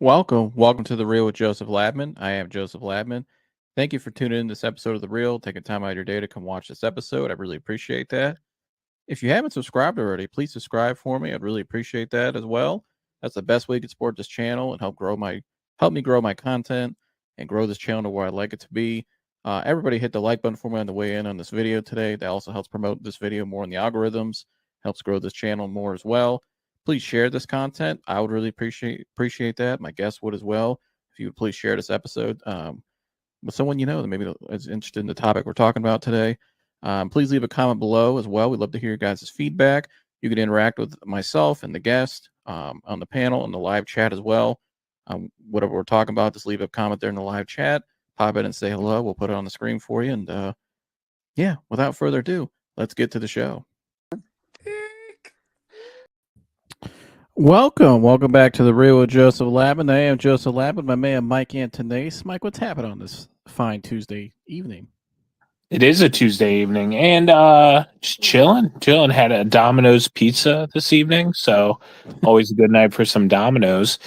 Welcome to The Real with Joseph Labman. I am Joseph Labman. Thank you for tuning in to this episode of The Real, taking time out of your day to come watch this episode. I really appreciate that. If you haven't subscribed already, please subscribe for me. I'd really appreciate that as well. That's the best way you can support this channel and help me grow my content and grow this channel to where I'd like it to be. Everybody hit the like button for me on the way in on this video today. That also helps promote this video more in the algorithms, helps grow this channel more as well. Please share this content. I would really appreciate that. My guests would as well. If you would please share this episode with someone you know that maybe is interested in the topic we're talking about today. Please leave a comment below as well. We'd love to hear your guys' feedback. You can interact with myself and the guest on the panel and the live chat as well. Whatever we're talking about, just leave a comment there in the live chat. Pop in and say hello. We'll put it on the screen for you. And yeah, without further ado, let's get to the show. Welcome back to The Real with Joseph Labman. I am Joseph Labman, my man Mike Antonace. Mike, what's happening on this fine Tuesday evening? It is a Tuesday evening, and just chilling. Had a Domino's pizza this evening, so always a good night for some Domino's.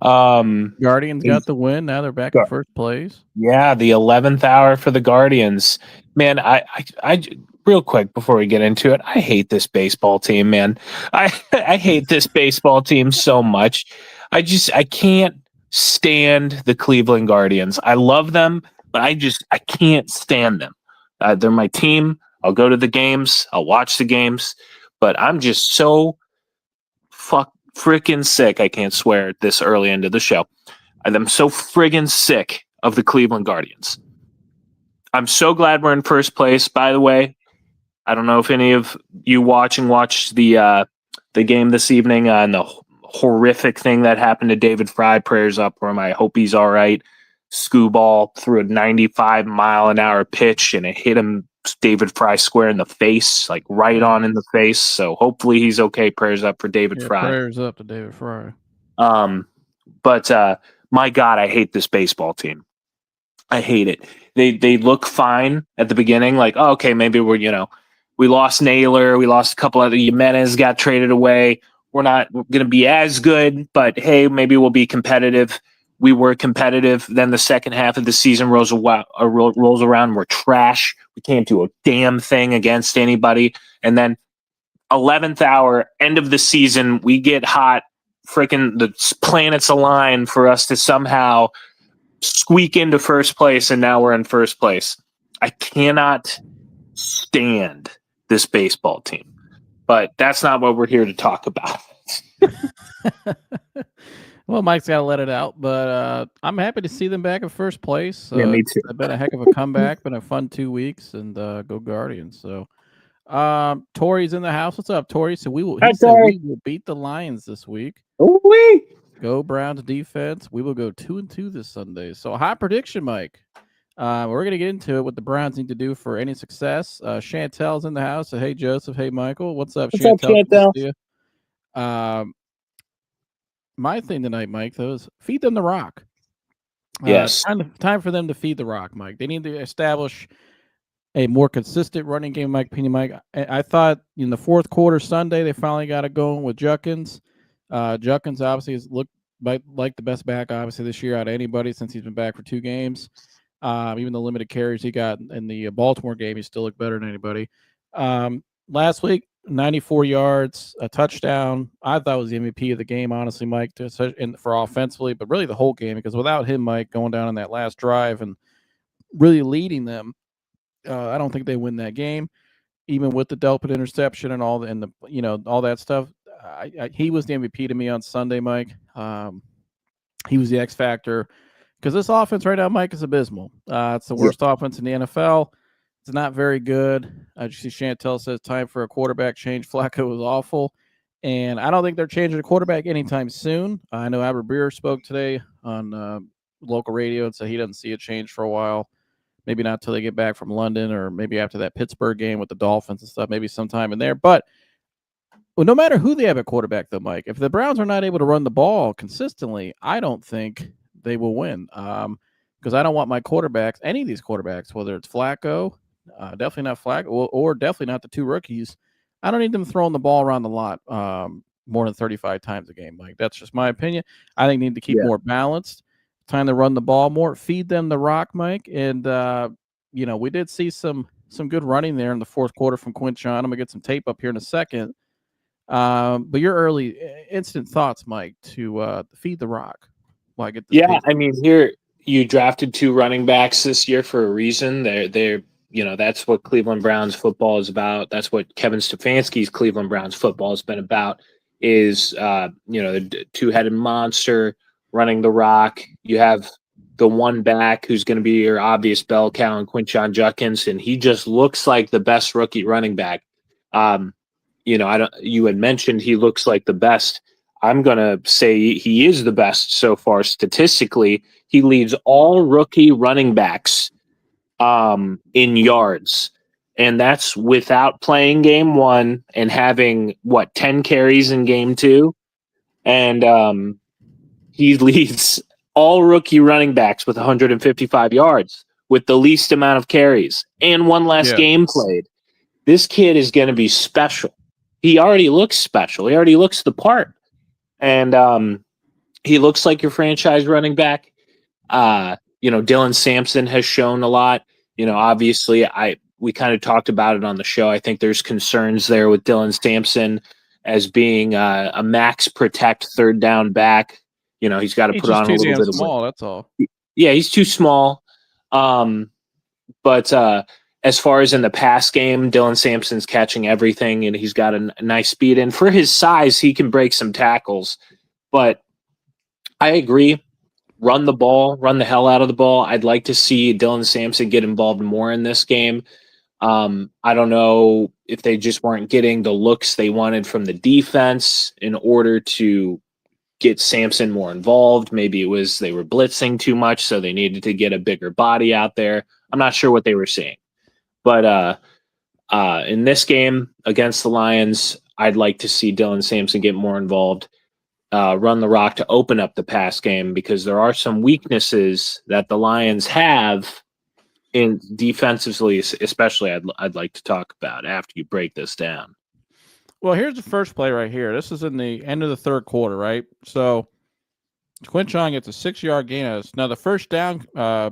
Guardians got the win. Now they're back in first place. Yeah, the 11th hour for the Guardians. Man, I real quick before we get into it, I hate this baseball team, man. I hate this baseball team so much. I can't stand the Cleveland Guardians. I love them, but I can't stand them. They're my team. I'll go to the games. I'll watch the games, but I'm just so freaking sick. I can't swear this early into the show. I'm so friggin' sick of the Cleveland Guardians. I'm so glad we're in first place. By the way, I don't know if any of you watched the game this evening and the horrific thing that happened to David Fry. Prayers up for him. I hope he's all right. Skewball threw a 95-mile-an-hour pitch, and it hit him, David Fry, square in the face, like right on in the face. So hopefully he's okay. Prayers up for David Fry. Prayers up to David Fry. But my God, I hate this baseball team. I hate it. They look fine at the beginning, like, oh, okay, maybe we lost Naylor, we lost a couple other, Jimenez got traded away. We're not going to be as good, but hey, maybe we'll be competitive. We were competitive. Then the second half of the season rolls around. We're trash. We can't do a damn thing against anybody. And then 11th hour, end of the season, we get hot. Freaking the planets align for us to somehow squeak into first place, and now we're in first place. I cannot stand this baseball team. But that's not what we're here to talk about. Well, Mike's got to let it out, but I'm happy to see them back in first place. Yeah, me too. It's been a heck of a comeback, been a fun 2 weeks, and go Guardians. So, Tori's in the house. What's up, Tori? So we will beat the Lions this week. Ooh-wee. Go Browns defense. We will go 2-2 this Sunday. So, high prediction, Mike. We're going to get into it, what the Browns need to do for any success. Chantel's in the house. So, hey, Joseph. Hey, Michael. What's up, Chantel? My thing tonight, Mike, though, is feed them the rock. Yes. Time for them to feed the rock, Mike. They need to establish a more consistent running game, Mike. I thought in the fourth quarter Sunday, they finally got it going with Judkins. Judkins obviously has looked like the best back, obviously, this year out of anybody since he's been back for 2 games. Even the limited carries he got in the Baltimore game, he still looked better than anybody. Last week, 94 yards, a touchdown. I thought was the MVP of the game, honestly, Mike, for offensively, but really the whole game, because without him, Mike, going down on that last drive and really leading them, I don't think they win that game, even with the Delpit interception and all all that stuff. He was the MVP to me on Sunday, Mike. He was the X factor, because this offense right now, Mike, is abysmal. It's the worst offense in the NFL. It's not very good. You see Chantel says time for a quarterback change. Flacco was awful. And I don't think they're changing the quarterback anytime soon. I know Albert Breer spoke today on local radio and said he doesn't see a change for a while. Maybe not till they get back from London, or maybe after that Pittsburgh game with the Dolphins and stuff, maybe sometime in there. But no matter who they have at quarterback, though, Mike, if the Browns are not able to run the ball consistently, I don't think they will win. Because I don't want my quarterbacks, any of these quarterbacks, whether it's Flacco, definitely not Flacco, or definitely not the 2 rookies. I don't need them throwing the ball around the lot more than 35 times a game. Like, that's just my opinion. I think they need to keep Yeah. more balanced, time to run the ball more, feed them the rock, Mike. And we did see some good running there in the fourth quarter from Quinshon. I'm gonna get some tape up here in a second. But your early instant thoughts, Mike, to feed the rock while I get this Yeah, tape. I mean, here you drafted 2 running backs this year for a reason. They're that's what Cleveland Browns football is about. That's what Kevin Stefanski's Cleveland Browns football has been about. Is the 2-headed monster running the rock. You have the one back who's going to be your obvious bell cow, Quinshon Judkins, and he just looks like the best rookie running back. You had mentioned he looks like the best. I'm going to say he is the best so far statistically. He leads all rookie running backs in yards. And that's without playing game 1 and having 10 carries in game 2. And he leads all rookie running backs with 155 yards with the least amount of carries and one less game played. This kid is going to be special. He already looks special. He already looks the part. And he looks like your franchise running back. Dylan Sampson has shown a lot. Obviously, we kind of talked about it on the show. I think there's concerns there with Dylan Sampson as being a max protect third down back. He's got to put on a little bit of small. That's all. Yeah, he's too small. But as far as in the pass game, Dylan Sampson's catching everything, and he's got a nice speed. And for his size, he can break some tackles. But I agree. Run the ball, run the hell out of the ball. I'd like to see Dylan Sampson get involved more in this game. I don't know if they just weren't getting the looks they wanted from the defense in order to get Sampson more involved. Maybe it was they were blitzing too much, so they needed to get a bigger body out there. I'm not sure what they were seeing. But in this game against the Lions, I'd like to see Dylan Sampson get more involved. Run the rock to open up the pass game, because there are some weaknesses that the Lions have in defensively, especially I'd like to talk about after you break this down. Well, here's the first play right here. This is in the end of the third quarter, right? So Quinshon gets a 6-yard gain on us. Now, the first down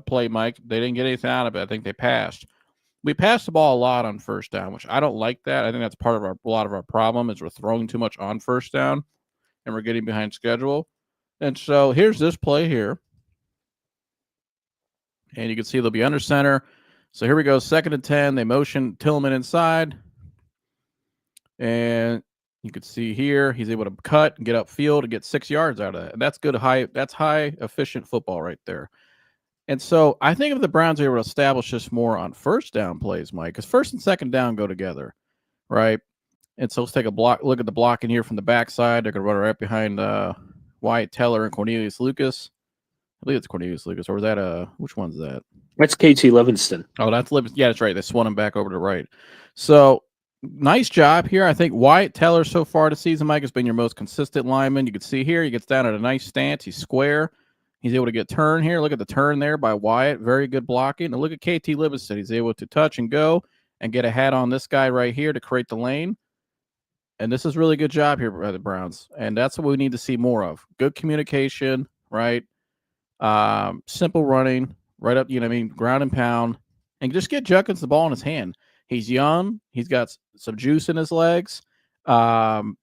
play, Mike, they didn't get anything out of it. I think they passed. We passed the ball a lot on first down, which I don't like that. I think that's part of a lot of our problem is we're throwing too much on first down, and we're getting behind schedule. And so here's this play here. And you can see they'll be under center. So here we go, 2nd and 10. They motion Tillman inside. And you can see here, he's able to cut and get upfield and get 6 yards out of that. And that's good, that's high efficient football right there. And so I think if the Browns are able to establish this more on first down plays, Mike, because first and second down go together, right? And so let's take a look at the blocking here from the backside. They're going to run right behind Wyatt Teller and Cornelius Lucas. I believe it's Cornelius Lucas, or was that which one's that? That's KT Livingston. Oh, that's Livingston. Yeah, that's right. They swung him back over to right. So nice job here. I think Wyatt Teller so far this season, Mike, has been your most consistent lineman. You can see here he gets down at a nice stance. He's square. He's able to get turn here. Look at the turn there by Wyatt. Very good blocking. And look at KT Livingston. He's able to touch and go and get a hat on this guy right here to create the lane. And this is really good job here by the Browns. And that's what we need to see more of. Good communication, right? Simple running, right up, ground and pound. And just get Judkins the ball in his hand. He's young. He's got some juice in his legs. You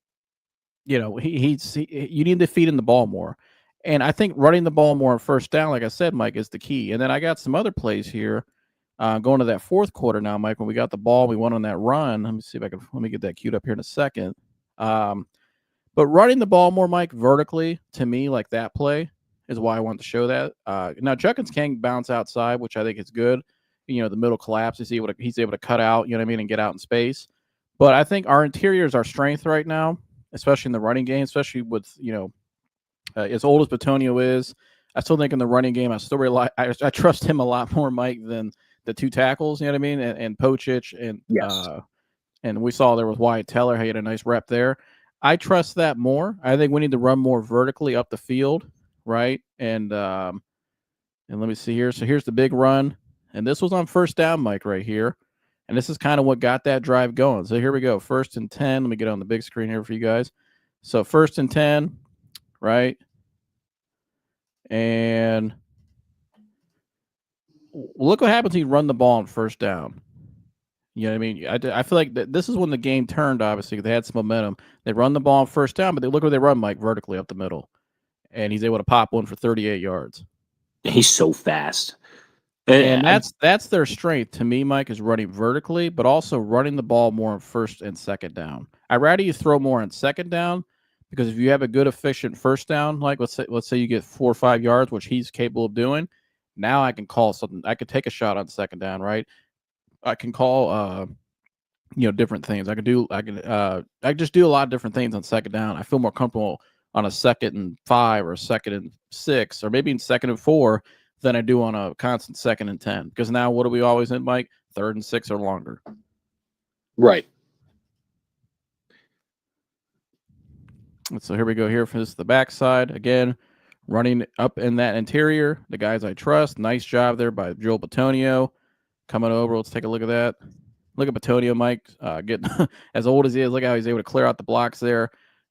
need to feed him the ball more. And I think running the ball more on first down, like I said, Mike, is the key. And then I got some other plays here going to that fourth quarter now, Mike, when we got the ball, we went on that run. Let me see if let me get that queued up here in a second. But running the ball more, Mike, vertically, to me, like that play is why I want to show that. Now, Judkins can bounce outside, which I think is good. The middle collapses. He's able to cut out, and get out in space. But I think our interior is our strength right now, especially in the running game, especially with, as old as Bitonio is. I still think in the running game, I still rely. I trust him a lot more, Mike, than the two tackles. You know what I mean? And Pocic and Yes. And we saw there was Wyatt Teller. He had a nice rep there. I trust that more. I think we need to run more vertically up the field, right? And let me see here. So here's the big run, and this was on first down, Mike, right here. And this is kind of what got that drive going. So here we go, 1st and 10. Let me get on the big screen here for you guys. So 1st and 10, right? And look what happens when you run the ball on 1st down. You know what I mean? I feel like this is when the game turned, obviously. They had some momentum. They run the ball on 1st down, but they look where they run, Mike, vertically up the middle. And he's able to pop one for 38 yards. He's so fast. And that's their strength to me, Mike, is running vertically, but also running the ball more on 1st and 2nd down. I'd rather you throw more on 2nd down, because if you have a good, efficient 1st down, like let's say you get 4 or 5 yards, which he's capable of doing, now I can call something. I could take a shot on 2nd down, right? I can call different things. I can just do a lot of different things on 2nd down. I feel more comfortable on a 2nd and 5 or 2nd and 6 or maybe in 2nd and 4 than I do on a constant 2nd and 10. Because now what do we always hit, Mike? 3rd and 6 or longer. Right. So here we go. Here for this the backside again, running up in that interior. The guys I trust. Nice job there by Joel Bitonio coming over. Let's take a look at that. Look at Bitonio, Mike, getting as old as he is. Look how he's able to clear out the blocks there.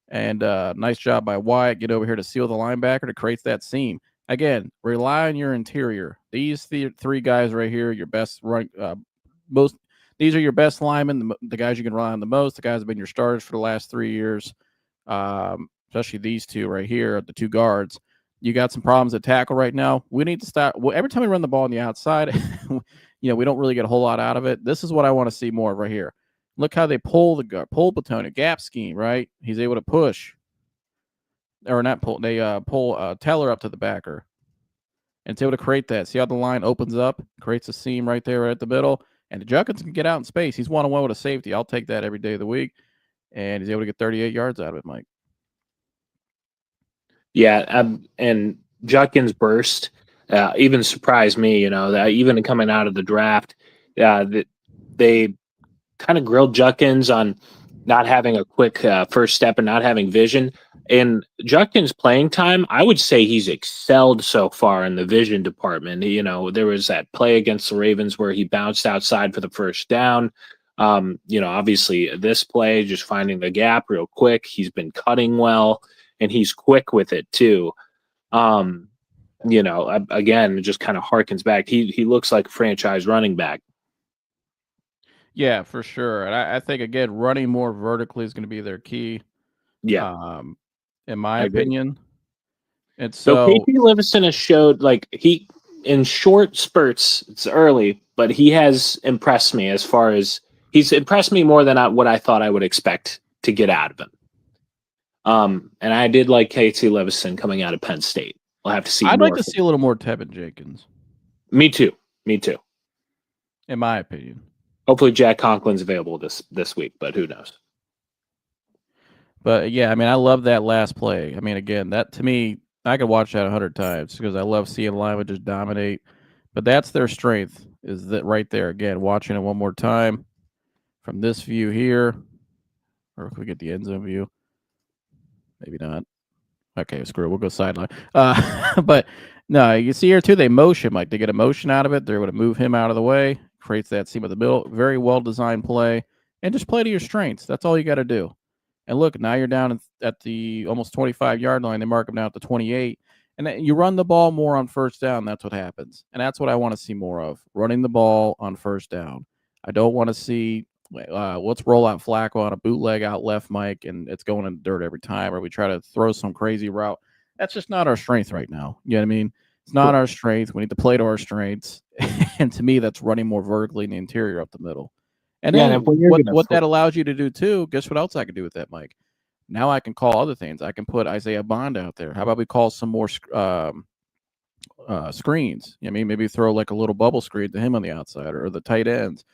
And nice job by Wyatt. Get over here to seal the linebacker to create that seam. Again, rely on your interior. These three guys right here, your best run, these are your best linemen, the guys you can rely on the most. The guys have been your starters for the last 3 years, especially these two right here, the two guards. You got some problems at tackle right now. We need to stop. Well, every time we run the ball on the outside, we don't really get a whole lot out of it. This is what I want to see more of right here. Look how they pull Bitonio, gap scheme, right? He's able to push. Or not pull, they pull Teller up to the backer. And it's able to create that. See how the line opens up, creates a seam right there right at the middle. And the Judkins can get out in space. He's one-on-one with a safety. I'll take that every day of the week. And he's able to get 38 yards out of it, Mike. Yeah, and Judkins' burst even surprised me, that even coming out of the draft, that they kind of grilled Judkins on not having a quick first step and not having vision. And Judkins' playing time, I would say he's excelled so far in the vision department. There was that play against the Ravens where he bounced outside for the first down. Obviously this play, just finding the gap real quick. He's been cutting well, and he's quick with it too. Again, it just kind of harkens back. He looks like a franchise running back. Yeah, for sure. And I think, again, running more vertically is going to be their key. Yeah. In my opinion. And so KT Levison has showed, he in short spurts, it's early, but he has impressed me as far as he's impressed me more than what I thought I would expect to get out of him. And I did like KT Levison coming out of Penn State. We'll have to see. I'd like to see a little more Tevin Jenkins. Me too. In my opinion. Hopefully Jack Conklin's available this week, but who knows? But yeah, I love that last play. Again, that to me, I could watch that 100 times because I love seeing linemen just dominate. But that's their strength, is that right there. Again, watching it one more time from this view here, or if we get the end zone view, maybe not. Okay, screw it. We'll go sideline. But no, you see here too, they motion, Mike. They get a motion out of it. They're able to move him out of the way, creates that seam of the middle. Very well designed play, and just play to your strengths. That's all you got to do. And look, now you're down at the almost 25-yard line. They mark them down at the 28. And then you run the ball more on first down. That's what happens. And that's what I want to see more of, running the ball on first down. I don't want to see let's roll out Flacco on a bootleg out left, Mike, and it's going in the dirt every time, or we try to throw some crazy route. That's just not our strength right now. You know what I mean? It's not our strength. We need to play to our strengths. And to me, that's running more vertically in the interior up the middle. And then what that allows you to do too, guess what else I can do with that, Mike? Now I can call other things. I can put Isaiah Bond out there. How about we call some more screens? Maybe throw like a little bubble screen to him on the outside, or the tight ends.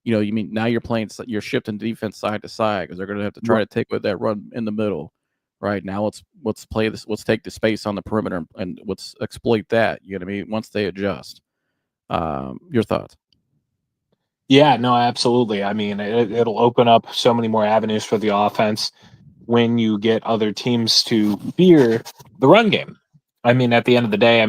Now you're shifting defense side to side because they're going to have to try to take with that run in the middle. Right now, let's play this. Let's take the space on the perimeter and let's exploit that. You know what I mean? Once they adjust. Your thoughts? Yeah, no, absolutely. It'll open up so many more avenues for the offense when you get other teams to fear the run game. At the end of the day,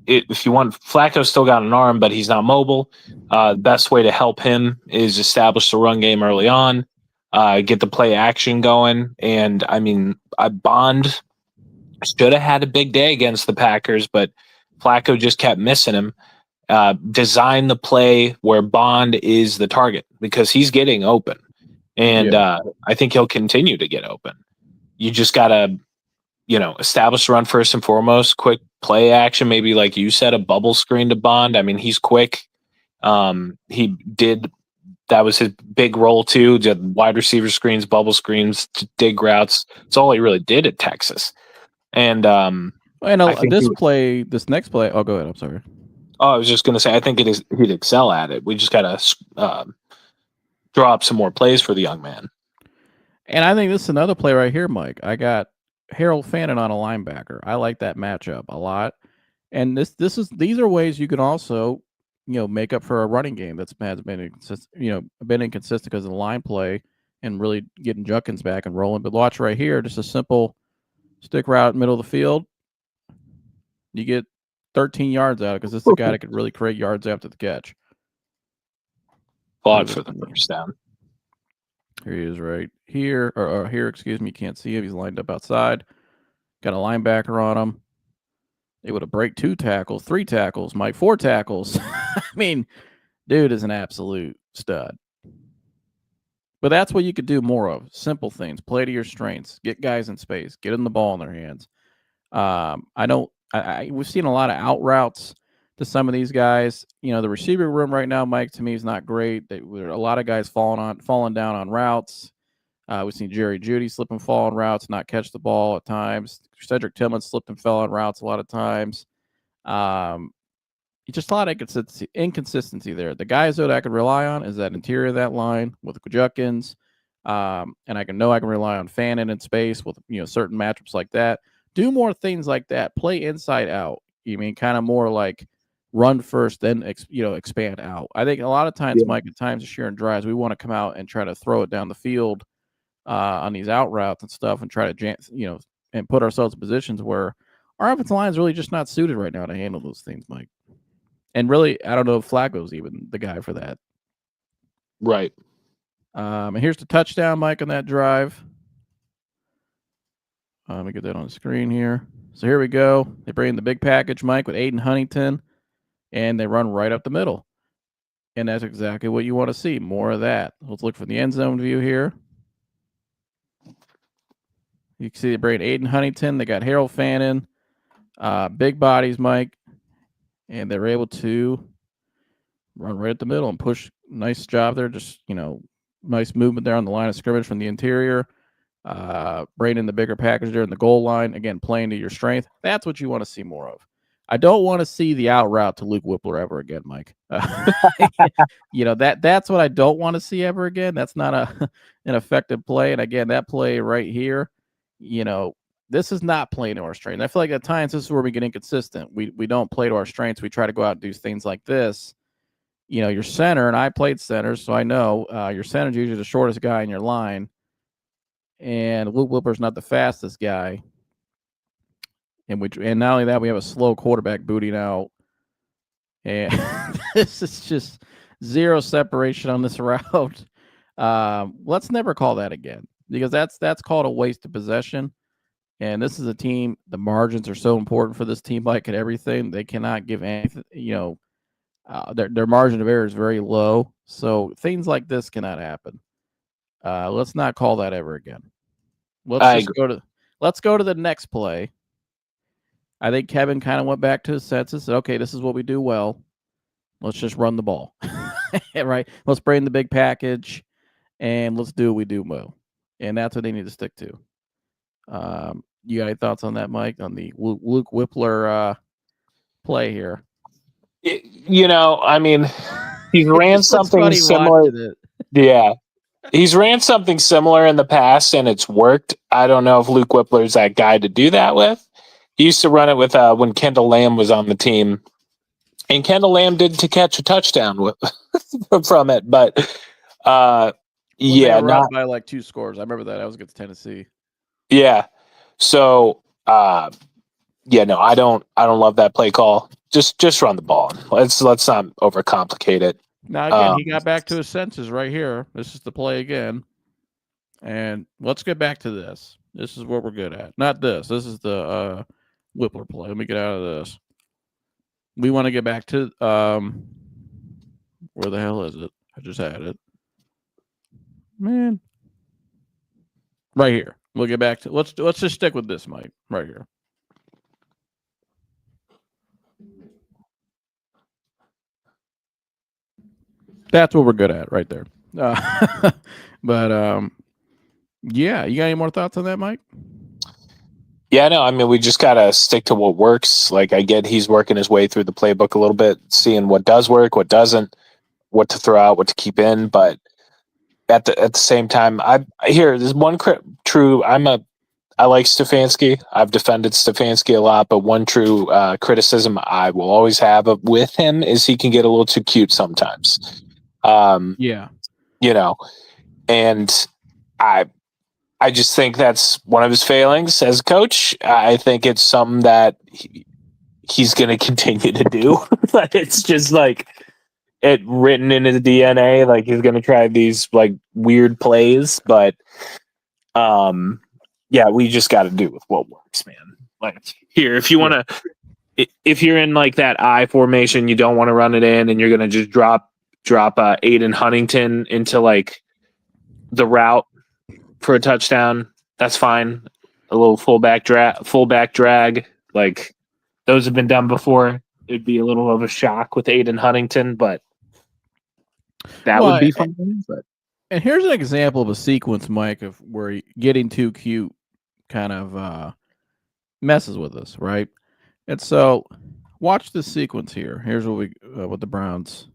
if you want, Flacco's still got an arm, but he's not mobile. The best way to help him is establish the run game early on. get the play action going. And I mean, Bond should have had a big day against the Packers, but Flacco just kept missing him. Design the play where Bond is the target because he's getting open. And I think he'll continue to get open. You just got to, establish the run first and foremost, quick play action, maybe like you said, a bubble screen to Bond. I mean, he's quick. That was his big role too, the wide receiver screens, bubble screens, dig routes. It's all he really did at Texas. And this next play. Oh, go ahead. I'm sorry. Oh, I was just going to say, I think he'd excel at it. We just got to draw up some more plays for the young man. And I think this is another play right here, Mike. I got Harold Fannin on a linebacker. I like that matchup a lot. And these are ways you can also, make up for a running game that's been inconsistent because of the line play and really getting Judkins back and rolling. But watch right here, just a simple stick route middle of the field. You get 13 yards out because this is the guy that could really create yards after the catch. Fought for the first down. Here he is right here, or here, excuse me. You can't see him. He's lined up outside. Got a linebacker on him. Able to break 2 tackles, 3 tackles, Mike, 4 tackles. I mean, dude is an absolute stud. But that's what you could do more of. Simple things. Play to your strengths. Get guys in space. Get them the ball in their hands. We've seen a lot of out routes to some of these guys. The receiver room right now, Mike, to me is not great. There are a lot of guys falling down on routes. We've seen Jerry Jeudy slip and fall on routes, not catch the ball at times. Cedric Tillman slipped and fell on routes a lot of times. Just a lot of inconsistency there. The guys that I can rely on is that interior of that line with Judkins. And I can rely on Fannin in space with certain matchups like that. Do more things like that. Play inside out. You mean kind of more like run first, then expand out. I think a lot of times, Mike, at times of sharing drives, we want to come out and try to throw it down the field on these out routes and stuff, and try to and put ourselves in positions where our offensive line is really just not suited right now to handle those things, Mike. And really, I don't know if Flacco's even the guy for that. Right. And here's the touchdown, Mike, on that drive. Let me get that on the screen here. So here we go. They bring in the big package, Mike, with Aiden Huntington, and they run right up the middle. And that's exactly what you want to see. More of that. Let's look for the end zone view here. You can see they bring in Aiden Huntington. They got Harold Fannin. Big bodies, Mike. And they're able to run right at the middle and push. Nice job there. Just, nice movement there on the line of scrimmage from the interior. Bringing in the bigger package there in the goal line. Again, playing to your strength. That's what you want to see more of. I don't want to see the out route to Luke Whippler ever again, Mike. That's what I don't want to see ever again. That's not an effective play. And again, that play right here, this is not playing to our strength. I feel like at times this is where we get inconsistent. We don't play to our strengths. We try to go out and do things like this. Your center, and I played center, so I know your center is usually the shortest guy in your line. And Luke Whippler's not the fastest guy. And not only that, we have a slow quarterback booting out. And this is just zero separation on this route. Let's never call that again, because that's called a waste of possession. And this is a team, the margins are so important for this team, like at everything. They cannot give anything, their margin of error is very low. So things like this cannot happen. Let's not call that ever again. Let's go to the next play. I think Kevin kind of went back to his senses. Said, okay, this is what we do well. Let's just run the ball. Right? Let's bring the big package and let's do what we do well. And that's what they need to stick to. You got any thoughts on that, Mike, on the Luke Whippler play here? I mean, he's ran something similar. Yeah. He's ran something similar in the past, and it's worked. I don't know if Luke Whippler's that guy to do that with. He used to run it with when Kendall Lamb was on the team, and Kendall Lamb did to catch a touchdown from it. But not by like 2 scores. I remember that. I was against Tennessee. Yeah. So I don't love that play call. Just run the ball. Let's not overcomplicate it. Now again, he got back to his senses right here. This is the play again. And let's get back to this. This is what we're good at. Not this. This is the Whippler play. Let me get out of this. We want to get back to where the hell is it? I just had it. Man. Right here. We'll get back to let's just stick with this, Mike. Right here. That's what we're good at right there. But yeah, you got any more thoughts on that, Mike? Yeah, no, I mean, we just got to stick to what works. Like, I get he's working his way through the playbook a little bit, seeing what does work, what doesn't, what to throw out, what to keep in. But at the same time, there's one true. I like Stefanski. I've defended Stefanski a lot, but one true criticism I will always have with him is he can get a little too cute sometimes. Yeah. You know, and I just think that's one of his failings as a coach. I think it's something that he's going to continue to do. But it's just like it written in his DNA. Like he's going to try these like weird plays, but yeah, we just got to do with what works, man. Like here, if you want to, if you're in like that I formation, you don't want to run it in, and you're going to just drop Aiden Huntington into like the route for a touchdown, that's fine. A little fullback drag, like those have been done before. It'd be a little of a shock with Aiden Huntington, but that would be fun. And here's an example of a sequence, Mike, of where getting too cute kind of messes with us, right? And so, watch this sequence here. Here's what the Browns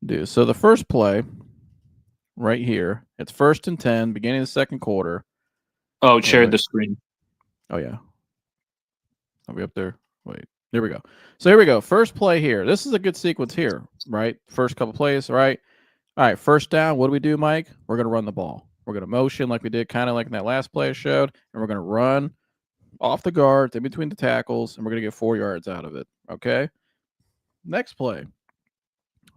do. So the first play, right here, it's 1st and 10, beginning of the second quarter. Oh, shared the screen. Oh yeah. Are we up there? Wait, there we go. So here we go. First play here. This is a good sequence here, right? First couple plays, right? All right, first down. What do we do, Mike? We're going to run the ball. We're going to motion like we did kind of like in that last play I showed, and we're going to run off the guards in between the tackles, and we're going to get 4 yards out of it. Okay? Next play.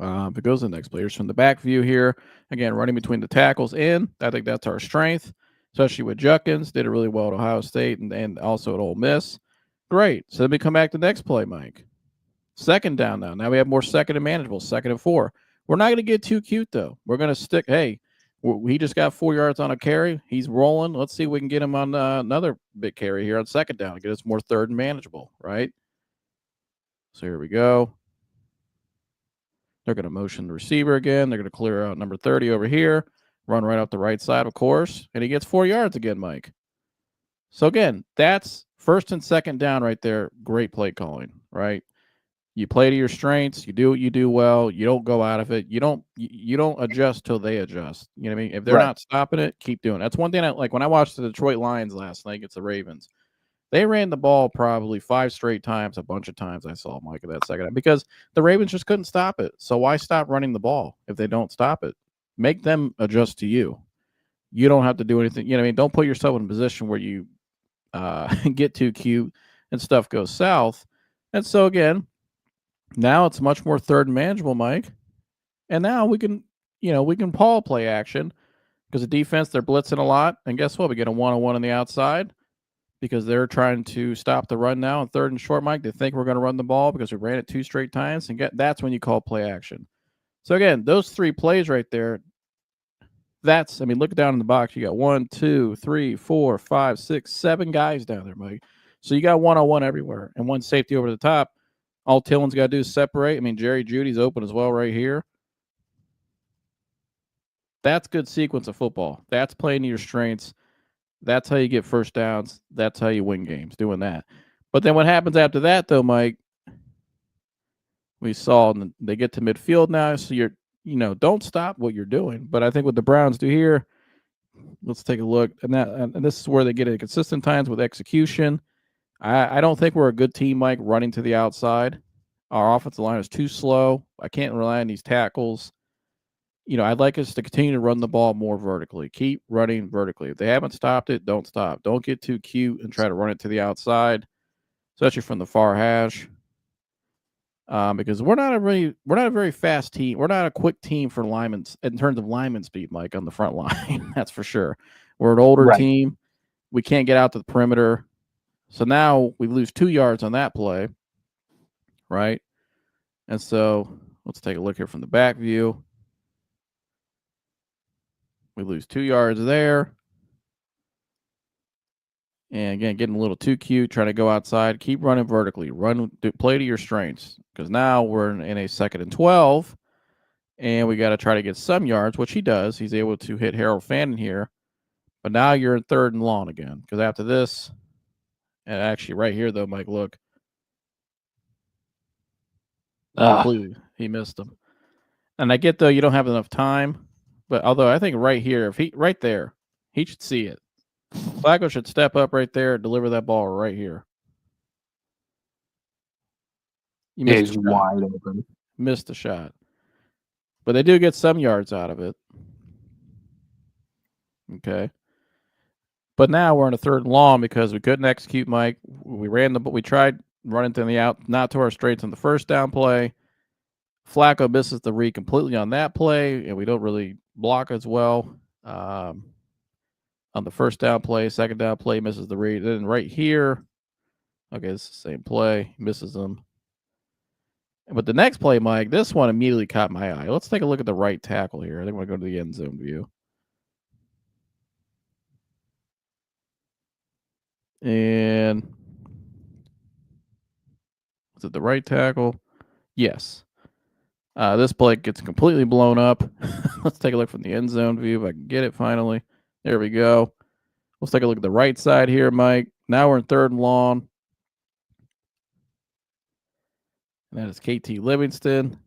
If it goes to the next play, here's from the back view here. Again, running between the tackles in. I think that's our strength, especially with Judkins. Did it really well at Ohio State and also at Ole Miss. Great. So then we come back to the next play, Mike. Second down now. Now we have more second and manageable, 2nd and 4. We're not going to get too cute, though. We're going to stick, hey, he just got 4 yards on a carry. He's rolling. Let's see if we can get him on another big carry here on second down and get us more third and manageable, right? So here we go. They're going to motion the receiver again. They're going to clear out number 30 over here, run right up the right side, of course, and he gets 4 yards again, Mike. So again, that's 1st and 2nd down right there. Great play calling, right? You play to your strengths. You do what you do well. You don't go out of it. You don't adjust till they adjust. You know what I mean? If they're not stopping it, keep doing it. That's one thing I like when I watched the Detroit Lions last night against the Ravens. They ran the ball probably 5 straight times, a bunch of times I saw Mike at that second half, because the Ravens just couldn't stop it. So why stop running the ball if they don't stop it? Make them adjust to you. You don't have to do anything. You know what I mean? Don't put yourself in a position where you get too cute and stuff goes south. And so again, now it's much more third and manageable, Mike. And now we can Paul play action because the defense, they're blitzing a lot. And guess what? We get a 1-on-1 on the outside because they're trying to stop the run now on 3rd and short, Mike. They think we're going to run the ball because we ran it 2 straight times. And that's when you call play action. So again, those 3 plays right there, look down in the box. You got 1, 2, 3, 4, 5, 6, 7 guys down there, Mike. So you got 1-on-1 everywhere and 1 safety over the top. All Tillman's got to do is separate. Jerry Jeudy's open as well right here. That's good sequence of football. That's playing to your strengths. That's how you get first downs. That's how you win games, doing that. But then what happens after that, though, Mike, we saw they get to midfield now, so don't stop what you're doing. But I think what the Browns do here, let's take a look. And this is where they get inconsistent times with execution. I don't think we're a good team, Mike, running to the outside. Our offensive line is too slow. I can't rely on these tackles. I'd like us to continue to run the ball more vertically. Keep running vertically. If they haven't stopped it, don't stop. Don't get too cute and try to run it to the outside, especially from the far hash. because we're not a very fast team. We're not a quick team for linemen in terms of lineman speed, Mike, on the front line. That's for sure. We're an older Right. team. We can't get out to the perimeter. So now we lose 2 yards on that play, right? And so let's take a look here from the back view. We lose 2 yards there. And again, getting a little too cute, trying to go outside. Keep running vertically. Play to your strengths. Because now we're in a 2nd and 12. And we got to try to get some yards, which he does. He's able to hit Harold Fannin here. But now you're in 3rd and long again. Because after this, and actually right here, though, Mike, look. Completely. He missed him. And I get, though, you don't have enough time. But although I think right here, right there, he should see it. Flacco should step up right there and deliver that ball right here. He's wide open. Missed the shot. But they do get some yards out of it. Okay. But now we're in a 3rd and long because we couldn't execute, Mike. We tried running to the out, not to our strengths on the first down play. Flacco misses the read completely on that play, and we don't really block as well. On the first down play, 2nd down play, misses the read. Then right here, okay, it's the same play, misses them. But the next play, Mike, this one immediately caught my eye. Let's take a look at the right tackle here. I think we're going to go to the end zone view. And is it the right tackle? Yes. This play gets completely blown up. Let's take a look from the end zone view if I can get it finally. There we go. Let's take a look at the right side here, Mike. Now we're in 3rd and long. And that is KT Livingston,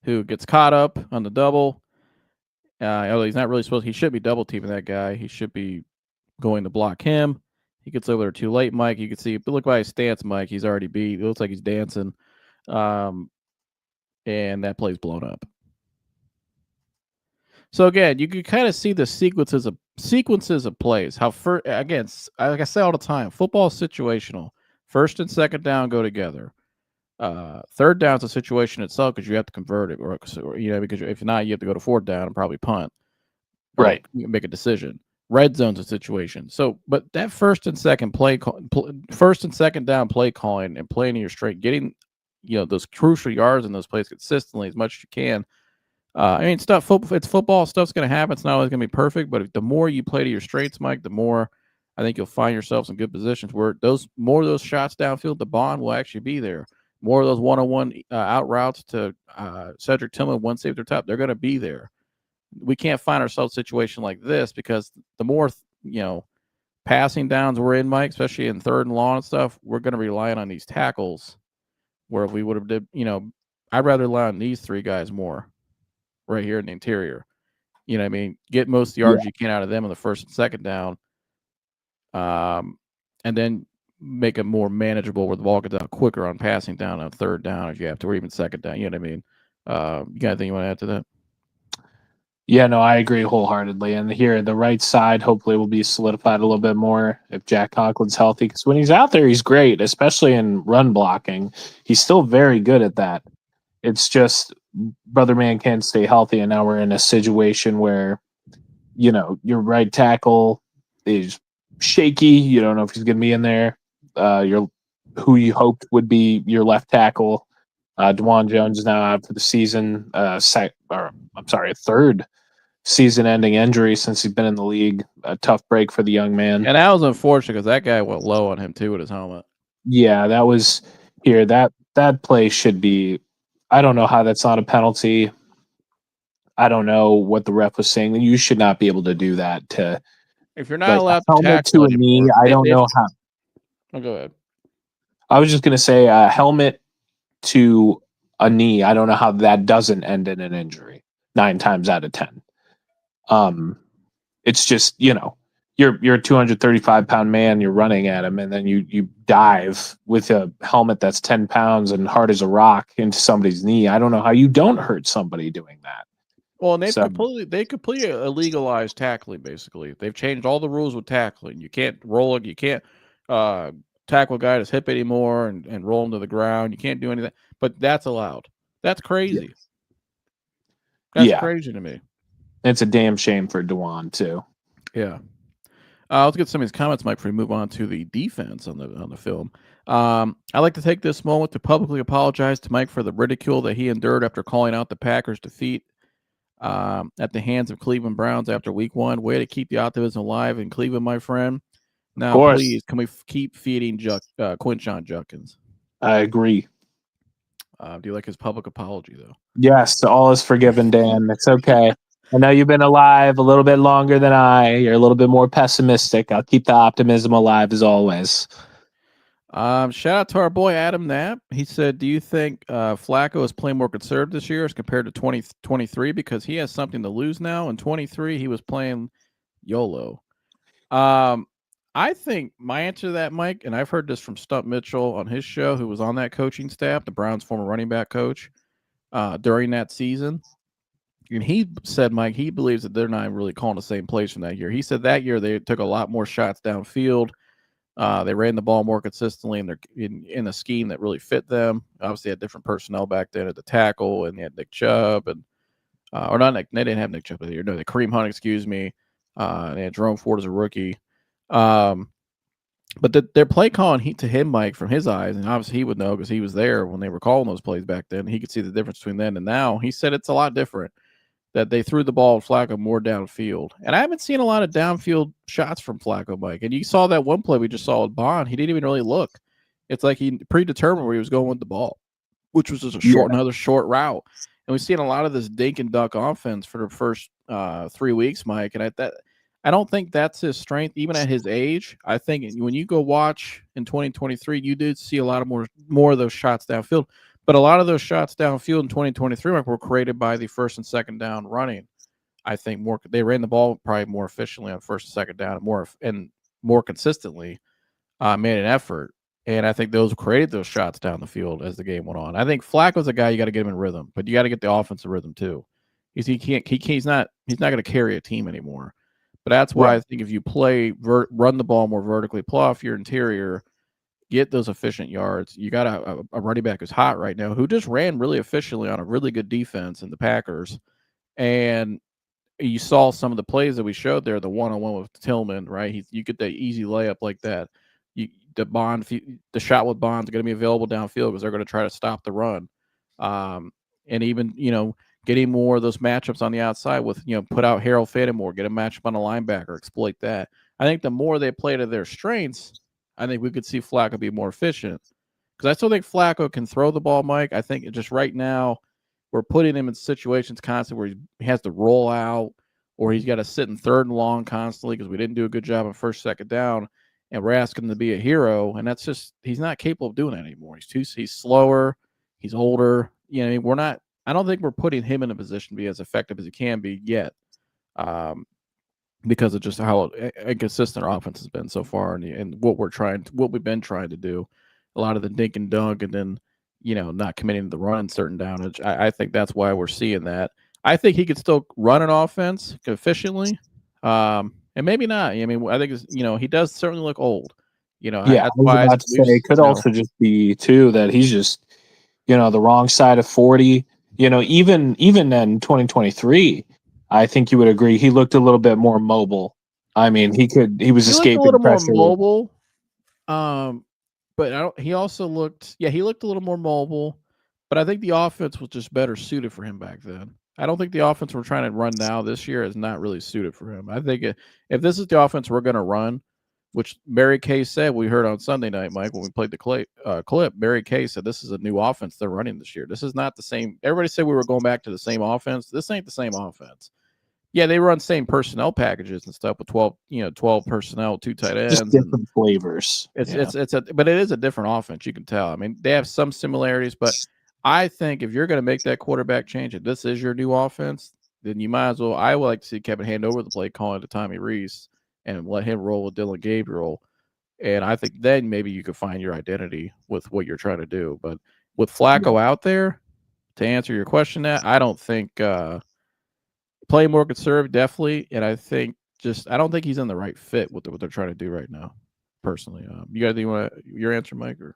who gets caught up on the double. Although he's not really supposed to. He should be double teaming that guy. He should be going to block him. He gets over there too late, Mike. You can see, but look by his stance, Mike. He's already beat. It looks like he's dancing. And that play's blown up. So again, you can kind of see the sequences of plays. How again, like I say all the time, football is situational. 1st and 2nd down go together. 3rd down is a situation itself because you have to convert it, or because if not, you have to go to 4th down and probably punt. Right. You make a decision. Red zone's a situation. So, but that 1st and 2nd down play calling and playing in your straight, getting those crucial yards in those plays consistently as much as you can. I mean, it's football. Stuff's going to happen. It's not always going to be perfect, but the more you play to your strengths, Mike, the more I think you'll find yourself in good positions where more of those shots downfield, the bond will actually be there. More of those one-on-one out routes to Cedric Tillman, one safety top, they're going to be there. We can't find ourselves in a situation like this because the more, passing downs we're in, Mike, especially in 3rd and long and stuff, we're going to rely on these tackles where if we would have I'd rather rely on these 3 guys more right here in the interior. You know what I mean? Get most of the yards you can out of them in the 1st and 2nd down. And then make it more manageable where the ball gets out quicker on passing down on 3rd down if you have to, or even 2nd down. You know what I mean? You got anything you want to add to that? Yeah, no, I agree wholeheartedly. And here, the right side hopefully will be solidified a little bit more if Jack Conklin's healthy. Because when he's out there, he's great, especially in run blocking. He's still very good at that. It's just Brother Man can't stay healthy, and now we're in a situation where, your right tackle is shaky. You don't know if he's going to be in there. Who you hoped would be your left tackle, DeJuan Jones is now out for the season. A 3rd season-ending injury since he's been in the league. A tough break for the young man. And that was unfortunate because that guy went low on him too with his helmet. Yeah, that was here. That play should be. I don't know how that's not a penalty. I don't know what the ref was saying. You should not be able to do that. If you're not allowed to helmet tackle to a knee, I don't know how. Oh, go ahead. I was just going to say a helmet to a knee. I don't know how that doesn't end in an injury 9 times out of 10. It's just, you're a 235-pound man, you're running at him, and then you dive with a helmet that's 10 pounds and hard as a rock into somebody's knee. I don't know how you don't hurt somebody doing that. Well, and they completely illegalized tackling. Basically, they've changed all the rules with tackling. You can't roll it. You can't tackle a guy at his hip anymore and roll him to the ground. You can't do anything. But that's allowed. That's crazy. That's crazy to me. It's a damn shame for Dewan too. Yeah. Let's get some of these comments, Mike, before we move on to the defense on the film. I'd like to take this moment to publicly apologize to Mike for the ridicule that he endured after calling out the Packers' defeat at the hands of Cleveland Browns after Week 1. Way to keep the optimism alive in Cleveland, my friend. Now, please, can we keep feeding Quinshon Judkins? I agree. Do you like his public apology, though? Yes, all is forgiven, Dan. It's okay. I know you've been alive a little bit longer than I. You're a little bit more pessimistic. I'll keep the optimism alive as always. Shout out to our boy Adam Knapp. He said, do you think Flacco is playing more conservative this year as compared to 2023 because he has something to lose now? In 23, he was playing YOLO. I think my answer to that, Mike, and I've heard this from Stump Mitchell on his show, who was on that coaching staff, the Browns' former running back coach, during that season. And he said, Mike, he believes that they're not really calling the same plays from that year. He said that year they took a lot more shots downfield. They ran the ball more consistently, and they're in a scheme that really fit them. Obviously, had different personnel back then at the tackle, and they had Nick Chubb, and or not Nick. They didn't have Nick Chubb that year. No, the Kareem Hunt, excuse me. They had Jerome Ford as a rookie. But their play calling to him, Mike, from his eyes, and obviously he would know because he was there when they were calling those plays back then. He could see the difference between then and now. He said it's a lot different. That they threw the ball at Flacco more downfield. And I haven't seen a lot of downfield shots from Flacco, Mike. And you saw that one play we just saw with Bond. He didn't even really look. It's like he predetermined where he was going with the ball, which was just another short route. And we've seen a lot of this dink and dunk offense for the first 3 weeks, Mike. And I don't think that's his strength, even at his age. I think when you go watch in 2023, you did see a lot of more of those shots downfield. But a lot of those shots downfield in 2023 were created by the first and second down running. I think they ran the ball probably more efficiently on first and second down and more consistently made an effort. And I think those created those shots down the field as the game went on. I think Flacco's a guy you got to get him in rhythm, but you got to get the offensive rhythm too. He's not going to carry a team anymore. But that's why I think if you run the ball more vertically, pull off your interior, get those efficient yards. You got a running back who's hot right now who just ran really efficiently on a really good defense in the Packers. And you saw some of the plays that we showed there, the one-on-one with Tillman, right? You get that easy layup like that. The shot with Bond's going to be available downfield because they're going to try to stop the run. And even, getting more of those matchups on the outside with, put out Harold Fanning, get a matchup on a linebacker, exploit that. I think the more they play to their strengths, I think we could see Flacco be more efficient because I still think Flacco can throw the ball, Mike. I think just right now we're putting him in situations constantly where he has to roll out or he's got to sit in third and long constantly because we didn't do a good job on first, second down, and we're asking him to be a hero, and that's just he's not capable of doing that anymore. He's slower, he's older. I don't think we're putting him in a position to be as effective as he can be yet. Because of just how inconsistent our offense has been so far and what we've been trying to do. A lot of the dink and dunk and then, not committing to the run in certain downage. I think that's why we're seeing that. I think he could still run an offense efficiently. And maybe not. I mean, I think he does certainly look old. I was about to say it could also just be too that he's just, the wrong side of 40. Even in 2023, I think you would agree he looked a little bit more mobile. I mean, he was escaping a little pressure. More mobile. But he also looked a little more mobile, but I think the offense was just better suited for him back then. I don't think the offense we're trying to run now this year is not really suited for him. I think if this is the offense we're going to run, which Barry Kay said, we heard on Sunday night, Mike, when we played the clip, Barry Kay said this is a new offense they're running this year. This is not the same. Everybody said we were going back to the same offense. This ain't the same offense. Yeah, they run same personnel packages and stuff with 12 personnel, 2 tight ends. Just different flavors. But it is a different offense. You can tell. I mean, they have some similarities, but I think if you're going to make that quarterback change, if this is your new offense, then you might as well. I would like to see Kevin hand over the play, calling to Tommy Rees, and let him roll with Dylan Gabriel. And I think then maybe you could find your identity with what you're trying to do. But with Flacco out there, to answer your question, I don't think play more conservative, definitely. And I don't think he's in the right fit with what they're trying to do right now. personally. You got anything your answer, Mike? Or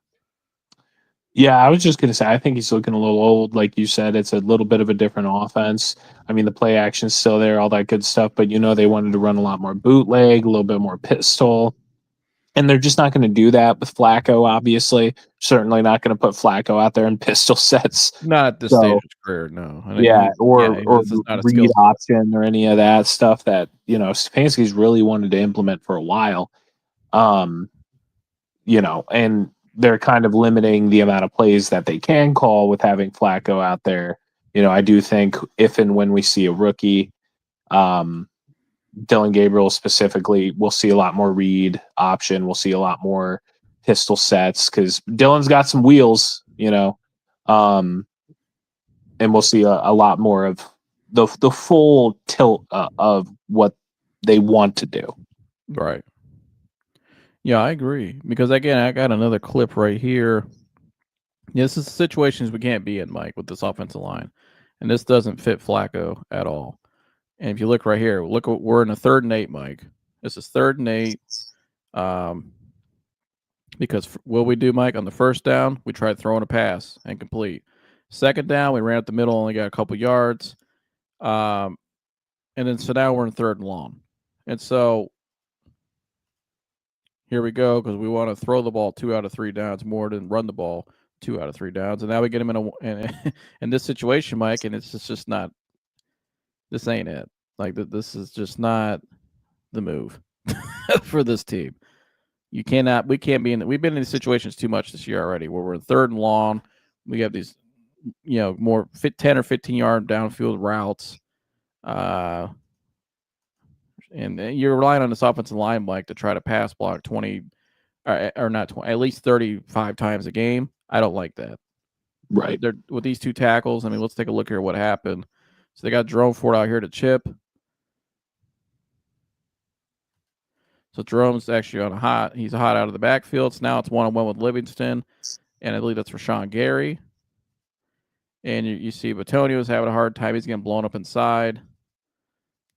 Yeah, I was just gonna say I think he's looking a little old. Like you said, it's a little bit of a different offense. I mean, the play action's still there, all that good stuff, but they wanted to run a lot more bootleg, a little bit more pistol. And they're just not going to do that with Flacco, obviously. Certainly not going to put Flacco out there in pistol sets. not at this stage of his career, no. I Yeah, mean, or this is not a read skill. option or any of that stuff that, Stefanski's really wanted to implement for a while. And they're kind of limiting the amount of plays that they can call with having Flacco out there. I do think if and when we see a rookie, Dillon Gabriel specifically, we'll see a lot more read option. We'll see a lot more pistol sets because Dillon's got some wheels, and we'll see a lot more of the full tilt of what they want to do. Right. Yeah, I agree. Because again, I got another clip right here. This is situations we can't be in, Mike, with this offensive line. And this doesn't fit Flacco at all. And if you look right here, we're in a 3rd and 8, Mike. This is 3rd and 8. Because what we do, Mike, on the first down, we tried throwing a pass and complete. 2nd down, we ran up the middle, only got a couple yards. And then so now we're in 3rd and long. And so here we go, because we want to throw the ball 2 out of 3 downs more than run the ball 2 out of 3 downs. And now we get him in this situation, Mike, and it's just not. This ain't it. Like this is just not the move for this team. We can't be in. We've been in these situations too much this year already, where we're in 3rd and long. We have these, more 10 or 15-yard downfield routes, and you're relying on this offensive line, Mike, to try to pass block 20, or not 20, at least 35 times a game. I don't like that. Right. They're with these 2 tackles. I mean, let's take a look here. What happened? So they got Jerome Ford out here to chip. So Jerome's actually he's hot out of the backfield. So now it's 1-on-1 with Livingston, and I believe that's Rashawn Gary. And you see Batonio's having a hard time. He's getting blown up inside.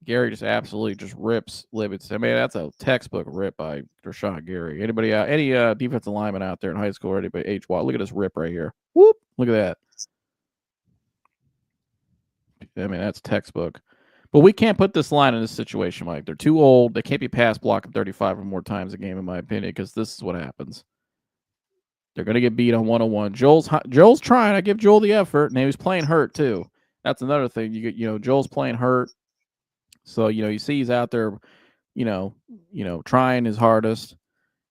Gary just absolutely just rips Livingston. I mean, that's a textbook rip by Rashawn Gary. Anybody any defensive lineman out there in high school or anybody H-Watt, look at this rip right here. Whoop! Look at that. I mean, that's textbook. But we can't put this line in this situation, Mike. They're too old. They can't be pass blocking 35 or more times a game, in my opinion, because this is what happens. They're going to get beat on 1-on-1. Joel's trying. I give Joel the effort, and he was playing hurt too. That's another thing. Joel's playing hurt, so you see he's out there, trying his hardest.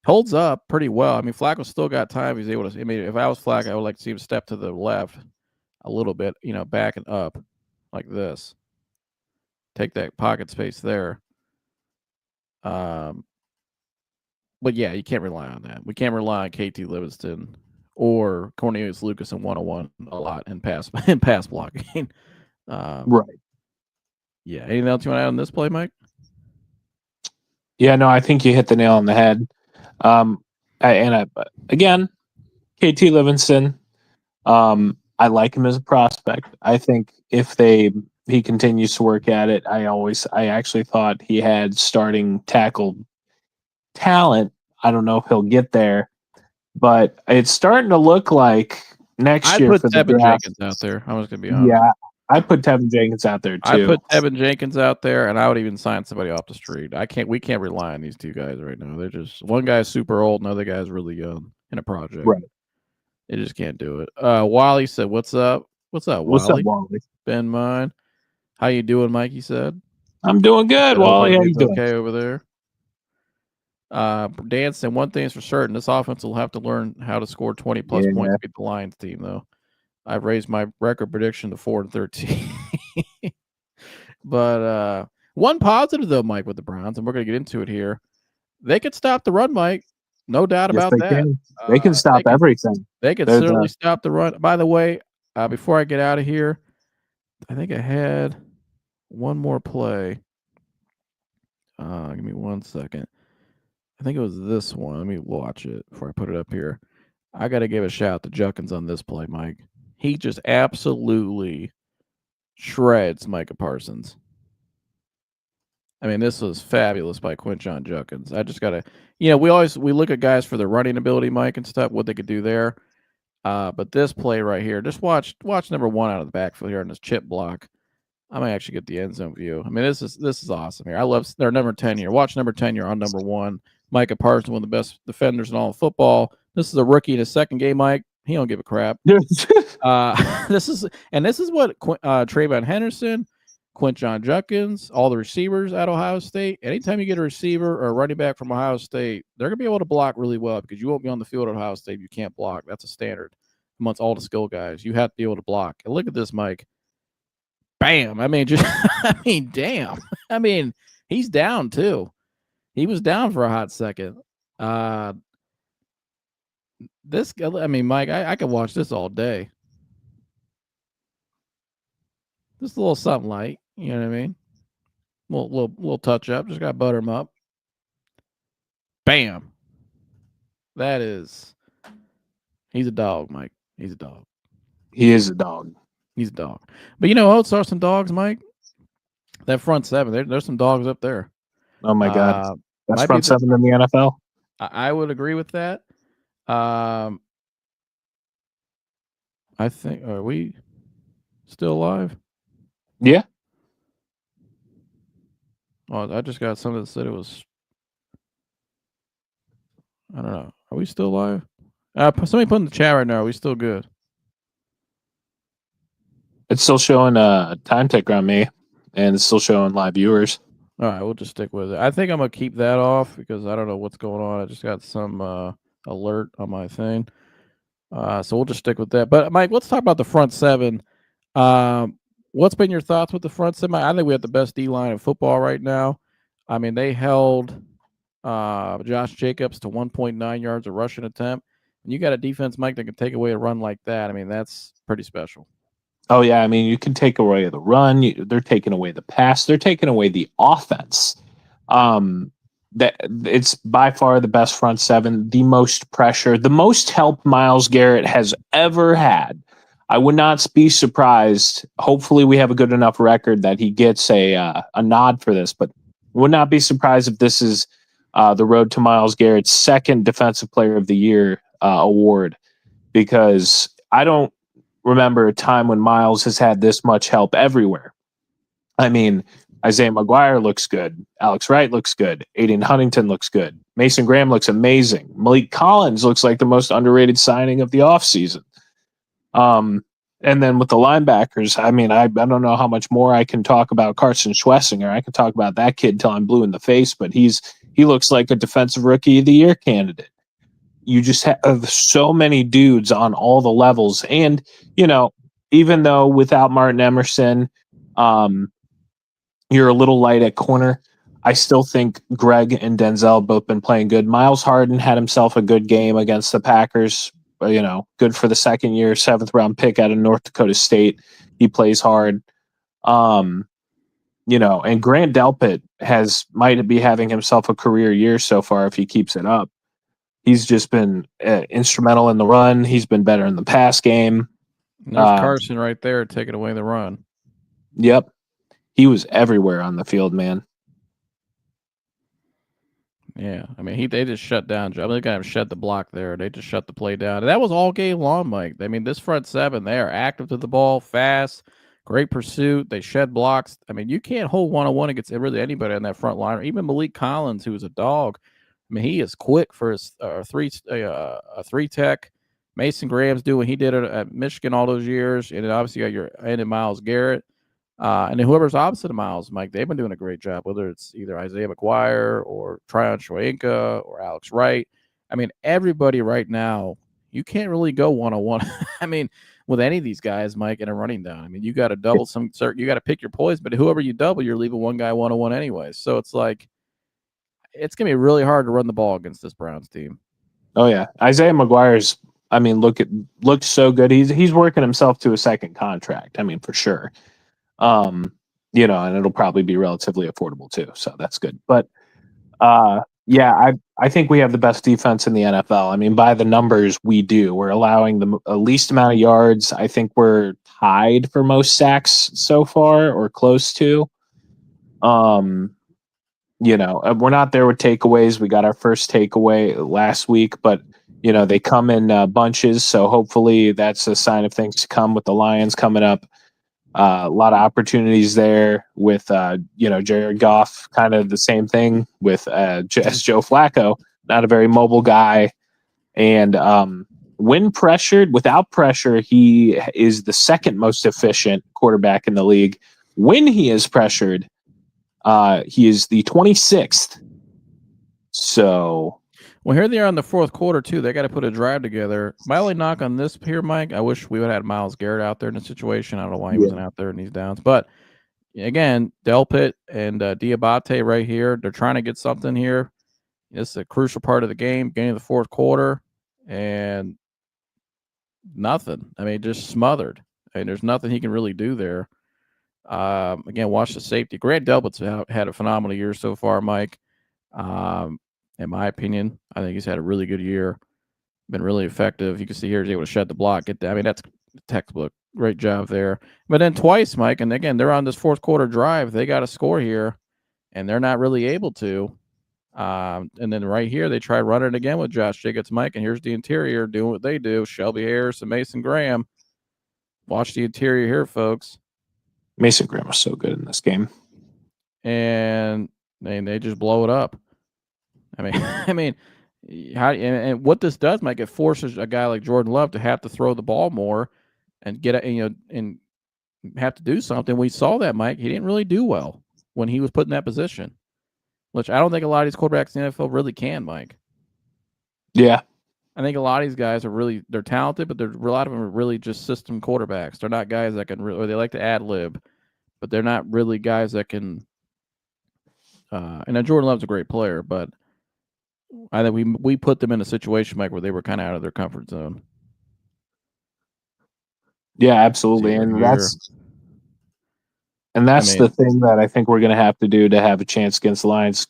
Holds up pretty well. I mean, Flacco still got time. He's able to. I mean, if I was Flacco, I would like to see him step to the left a little bit, back and up like this. Take that pocket space there. But yeah, you can't rely on that. We can't rely on KT Livingston or Cornelius Lucas in 1-on-1 a lot in pass blocking. Right. Yeah. Anything else you want to add on this play, Mike? Yeah, no, I think you hit the nail on the head. Again, KT Livingston, I like him as a prospect. I think if he continues to work at it, I actually thought he had starting tackle talent. I don't know if he'll get there, but it's starting to look like next year for the Tevin draft. Jenkins out there. I was going to be honest. Yeah, I put Tevin Jenkins out there too. I put Tevin Jenkins out there, and I would even sign somebody off the street. We can't rely on these 2 guys right now. They're just, one guy's super old, another guy's really young in a project. Right. They just can't do it. Wally said, "What's up? What's up, Wally? What's up, Wally? Ben Mine. How you doing, Mike?" He said. I'm doing good, Wally. How you doing? Okay over there. Dan said, "One thing is for certain: this offense will have to learn how to score 20+ points to beat the Lions team. Though, I've raised my record prediction to 4-13. But one positive though, Mike, with the Browns, and we're going to get into it here. They could stop the run, Mike. No doubt about that. They can stop everything. They could certainly stop the run. By the way, before I get out of here, I think I had one more play. Give me 1 second. I think it was this one. Let me watch it before I put it up here. I got to give a shout to Juckins on this play, Mike. He just absolutely shreds Micah Parsons. I mean, this was fabulous by Quinshon Judkins. I just gotta, we look at guys for their running ability, Mike, and stuff, what they could do there. But this play right here, just watch number one out of the backfield here on this chip block. I might actually get the end zone view. I mean, this is awesome here. I love their number 10 here. Watch number 10 here on number one. Micah Parsons, one of the best defenders in all of football. This is a rookie in his second game, Mike. He don't give a crap. This is what Trayvon Henderson, Quinshon Judkins, all the receivers at Ohio State. Anytime you get a receiver or a running back from Ohio State, they're gonna be able to block really well because you won't be on the field at Ohio State if you can't block. That's a standard amongst all the skill guys. You have to be able to block. And look at this, Mike. Bam. I mean, damn. I mean, he's down too. He was down for a hot second. Mike, I could watch this all day. Just a little something light, you know what I mean? Little touch up. Just got to butter him up. Bam. He's a dog, Mike. He's a dog. He is a dog. He's a dog. But you know what else are some dogs, Mike? That front seven. There's some dogs up there. Oh my God. Best front seven in the NFL. I would agree with that. I think, are we still alive? Yeah. Oh, I just got something that said it was. I don't know. Are we still live? Somebody put in the chat right now. Are we still good? It's still showing a time ticker on me, and it's still showing live viewers. All right, we'll just stick with it. I think I'm gonna keep that off because I don't know what's going on. I just got some alert on my thing, so we'll just stick with that. But Mike, let's talk about the front seven. What's been your thoughts with the front seven? I think we have the best D line in football right now. I mean, they held Josh Jacobs to 1.9 yards a rushing attempt, and you got a defense, Mike, that can take away a run like that. I mean, that's pretty special. Oh, yeah. I mean, you can take away the run. They're taking away the pass. They're taking away the offense. That it's by far the best front seven, the most pressure, the most help Myles Garrett has ever had. I would not be surprised. Hopefully we have a good enough record that he gets a nod for this, but would not be surprised if this is the road to Myles Garrett's second Defensive Player of the Year award, because I don't remember a time when Myles has had this much help everywhere. I mean, Isaiah McGuire looks good. Alex Wright looks good. Aiden Huntington looks good. Mason Graham looks amazing. Malik Collins looks like the most underrated signing of the offseason. And then with the linebackers, I mean, I don't know how much more I can talk about Carson Schwessinger. I can talk about that kid till I'm blue in the face, but he looks like a Defensive Rookie of the Year candidate. You just have so many dudes on all the levels. And, even though without Martin Emerson, you're a little light at corner, I still think Greg and Denzel both been playing good. Miles Harden had himself a good game against the Packers, good for the second year, 7th round pick out of North Dakota State. He plays hard. And Grant Delpit might be having himself a career year so far if he keeps it up. He's just been instrumental in the run. He's been better in the pass game. And there's Carson right there taking away the run. Yep. He was everywhere on the field, man. Yeah. I mean, they just shut down. I mean, they kind of shut the block there. They just shut the play down. And that was all game long, Mike. I mean, this front seven, they are active to the ball, fast, great pursuit. They shed blocks. I mean, you can't hold one-on-one against really anybody on that front line. Even Malik Collins, who is a dog. I mean, he is quick for his three tech. Mason Graham's doing what he did at Michigan all those years, and then obviously you got your Myles Garrett, and then whoever's opposite of Myles, Mike, they've been doing a great job. Whether it's either Isaiah McGuire or Tryon Shoyinka or Alex Wright, I mean, everybody right now, you can't really go one-on-one. I mean, with any of these guys, Mike, in a running down. I mean, you got to double you got to pick your poison, but whoever you double, you're leaving one guy one-on-one anyway. So it's like, it's going to be really hard to run the ball against this Browns team. Oh, yeah. Isaiah McGuire's, I mean, looked so good. He's working himself to a second contract. I mean, for sure. And it'll probably be relatively affordable too. So that's good. But, yeah, I think we have the best defense in the NFL. I mean, by the numbers, we do. We're allowing the least amount of yards. I think we're tied for most sacks so far or close to. we're not there with takeaways. We got our first takeaway last week, but they come in bunches. So hopefully that's a sign of things to come with the Lions coming up. A lot of opportunities there with, Jared Goff, kind of the same thing with as Joe Flacco, not a very mobile guy. And when pressured, without pressure, he is the second most efficient quarterback in the league. When he is pressured, he is the 26th. So, well, here they are in the fourth quarter too. They got to put a drive together. My only knock on this here, Mike, I wish we would have had Myles Garrett out there in the situation. I don't know why he wasn't out there in these downs, but again, Delpit and Diabate right here. They're trying to get something here. This is a crucial part of the game, beginning of the fourth quarter, and nothing. I mean, just smothered. I mean, there's nothing he can really do there. Again, watch the safety. Grant Delpit's had a phenomenal year so far, Mike. In my opinion, I think he's had a really good year. Been really effective. You can see here he's able to shed the block. Get that. I mean, that's textbook. Great job there. But then twice, Mike, and again, they're on this fourth quarter drive. They got to score here, and they're not really able to. And then right here, they try running again with Josh Jacobs, Mike, and here's the interior doing what they do. Shelby Harris and Mason Graham. Watch the interior here, folks. Mason Graham was so good in this game. And they just blow it up. I mean, how and what this does, Mike, it forces a guy like Jordan Love to have to throw the ball more and get and have to do something. We saw that, Mike. He didn't really do well when he was put in that position, which I don't think a lot of these quarterbacks in the NFL really can, Mike. Yeah. I think a lot of these guys they're talented, but a lot of them are really just system quarterbacks. They're not guys that can or they like to ad lib, but they're not really guys that can. And then Jordan Love's a great player, but I think we put them in a situation, Mike, where they were kind of out of their comfort zone. Yeah, absolutely, and that's the thing that I think we're going to have to do to have a chance against the Lions.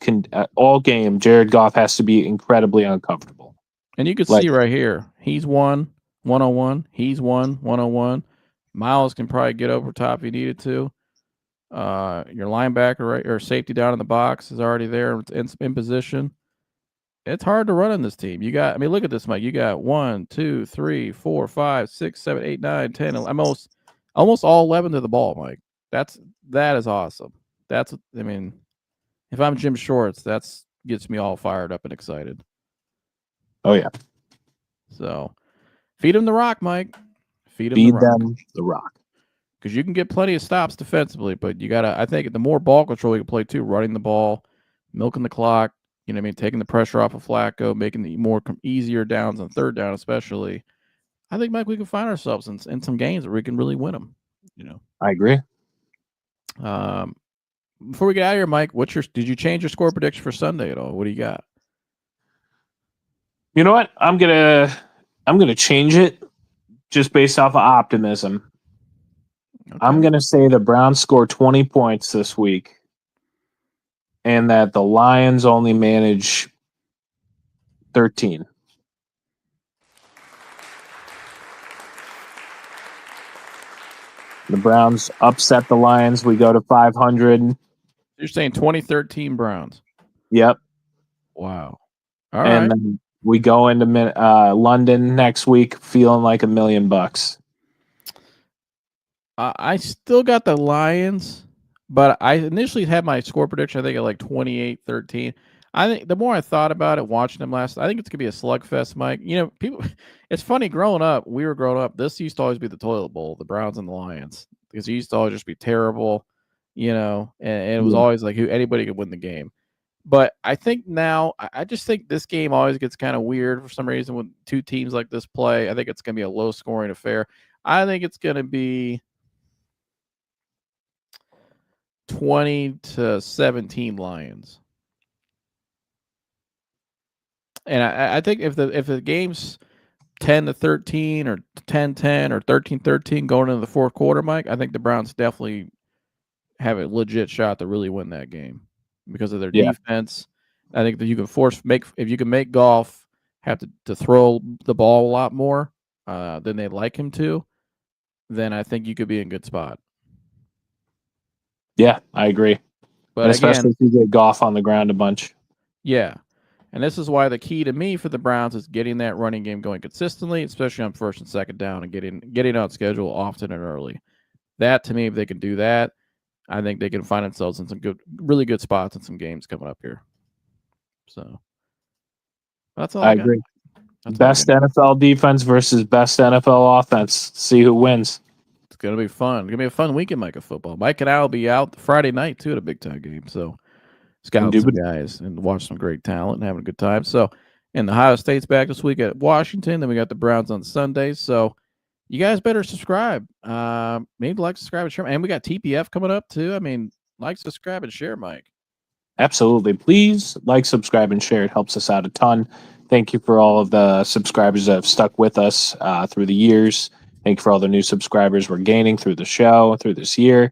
All game, Jared Goff has to be incredibly uncomfortable. And you can see right here, he's 1-on-1. He's 1-on-1. Myles can probably get over top if he needed to. Your linebacker right or safety down in the box is already there in position. It's hard to run in this team. Look at this, Mike. You got 1, 2, 3, 4, 5, 6, 7, 8, 9, 10, almost all 11 to the ball, Mike. That is awesome. If I'm Jim Shorts, that's gets me all fired up and excited. Oh yeah. So feed them the rock, Mike. Feed them the rock. Because you can get plenty of stops defensively, but I think the more ball control you can play too, running the ball, milking the clock, taking the pressure off of Flacco, making the more easier downs on third down, especially. I think, Mike, we can find ourselves in some games where we can really win them. I agree. Before we get out of here, Mike, did you change your score prediction for Sunday at all? What do you got? You know what? I'm gonna change it just based off of optimism. Okay. I'm gonna say the Browns score 20 points this week, and that the Lions only manage 13. The Browns upset the Lions. We go to 500. You're saying 2013 Browns? Yep. Wow. All right. Then we go into London next week feeling like $1 million. I still got the Lions, but I initially had my score prediction, I think, at like 28-13. I think the more I thought about it, watching them I think it's going to be a slugfest, Mike. People, it's funny, we were growing up, this used to always be the toilet bowl, the Browns and the Lions, because it used to always just be terrible, and it was always like anybody could win the game. But I think now, I just think this game always gets kind of weird for some reason when two teams like this play. I think it's going to be a low-scoring affair. I think it's going to be 20-17 Lions. And I think if the game's 10-13 or 10-10 or 13-13 going into the fourth quarter, Mike, I think the Browns definitely have a legit shot to really win that game because of their defense. I think that you can if you can make Goff have to throw the ball a lot more than they'd like him to, then I think you could be in a good spot. Yeah, I agree. But especially again, if you get Goff on the ground a bunch. yeah. And this is why the key to me for the Browns is getting that running game going consistently, especially on first and second down, and getting out schedule often and early. That to me, if they can do that, I think they can find themselves in some really good spots in some games coming up here. So that's all I I got. agree. That's all I Best got. NFL defense versus best NFL offense. See who wins. It's gonna be fun. It's gonna be a fun weekend, Mike, of football. Mike and I will be out Friday night too at a big time game. So scouting some guys and watch some great talent and having a good time. So, and Ohio State's back this week at Washington. Then we got the Browns on Sunday. So you guys better subscribe. Maybe like, subscribe, and share. And we got TPF coming up too. I mean, like, subscribe, and share, Mike. Absolutely. Please like, subscribe, and share. It helps us out a ton. Thank you for all of the subscribers that have stuck with us through the years. Thank you for all the new subscribers we're gaining through the show, through this year.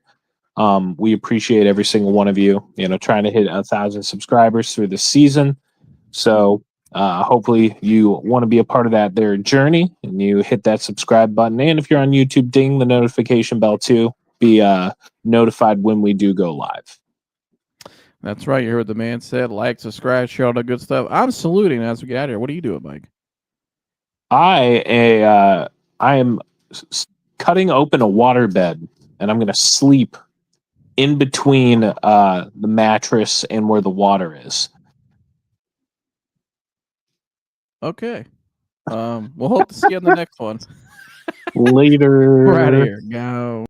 We appreciate every single one of you, trying to hit 1,000 subscribers through this season. So hopefully you want to be a part of their journey, and you hit that subscribe button. And if you're on YouTube, ding the notification bell too. Be notified when we do go live. That's right. You heard what the man said. Like, subscribe, share all the good stuff. I'm saluting as we get out of here. What are you doing, Mike? I am cutting open a waterbed, and I'm going to sleep in between the mattress and where the water is. Okay. We'll hope to see you on the next one. Later. We're out of here. Go.